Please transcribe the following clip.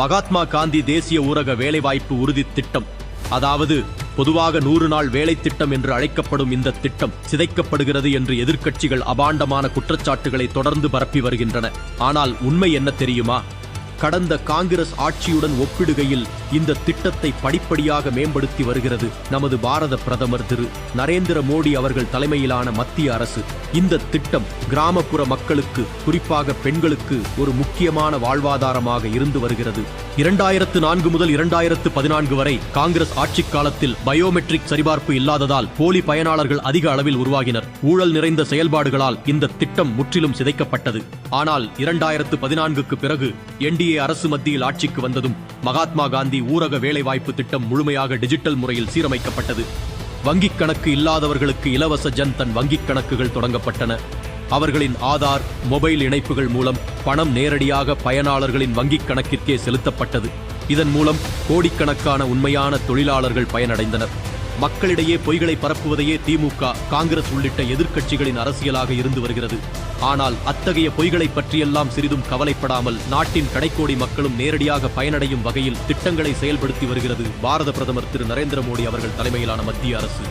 மகாத்மா காந்தி தேசிய ஊரக வேலைவாய்ப்பு உறுதி திட்டம், அதாவது பொதுவாக 100 நாள் வேலை திட்டம் என்று அழைக்கப்படும் இந்த திட்டம் சிதைக்கப்படுகிறது என்று எதிர்க்கட்சிகள் அபாண்டமான குற்றச்சாட்டுகளை தொடர்ந்து பரப்பி வருகின்றன. ஆனால் உண்மை என்ன தெரியுமா? கடந்த காங்கிரஸ் ஆட்சியுடன் ஒப்பிடுகையில் இந்த திட்டத்தை படிப்படியாக மேம்படுத்தி வருகிறது நமது பாரத பிரதமர் திரு நரேந்திர மோடி அவர்கள் தலைமையிலான மத்திய அரசு. இந்த திட்டம் கிராமப்புற மக்களுக்கு, குறிப்பாக பெண்களுக்கு ஒரு முக்கியமான வாழ்வாதாரமாக இருந்து வருகிறது. 2004 முதல் 2014 வரை காங்கிரஸ் ஆட்சி காலத்தில் பயோமெட்ரிக் சரிபார்ப்பு இல்லாததால் போலி பயனாளர்கள் அதிக அளவில் உருவாகினர். ஊழல் நிறைந்த செயல்பாடுகளால் இந்த திட்டம் முற்றிலும் சிதைக்கப்பட்டது. ஆனால் 2014க்கு பிறகு NDA அரசு மத்தியில் ஆட்சிக்கு வந்ததும் மகாத்மா காந்தி ஊரக வேலைவாய்ப்பு திட்டம் முழுமையாக டிஜிட்டல் முறையில் சீரமைக்கப்பட்டது. வங்கிக் கணக்கு இல்லாதவர்களுக்கு இலவச ஜன்தன் வங்கிக் கணக்குகள் தொடங்கப்பட்டன. அவர்களின் ஆதார், மொபைல் இணைப்புகள் மூலம் பணம் நேரடியாக பயனாளர்களின் வங்கிக் கணக்கிற்கே செலுத்தப்பட்டது. இதன் மூலம் கோடிக்கணக்கான உண்மையான தொழிலாளர்கள் பயனடைந்தனர். மக்களிடையே பொய்களை பரப்புவதையே திமுக, காங்கிரஸ் உள்ளிட்ட எதிர்க்கட்சிகளின் அரசியலாக இருந்து வருகிறது. ஆனால் அத்தகைய பொய்களை பற்றியெல்லாம் சிறிதும் கவலைப்படாமல் நாட்டின் கடைக்கோடி மக்களும் நேரடியாக பயனடையும் வகையில் திட்டங்களை செயல்படுத்தி வருகிறது பாரத பிரதமர் திரு நரேந்திர மோடி அவர்கள் தலைமையிலான மத்திய அரசு.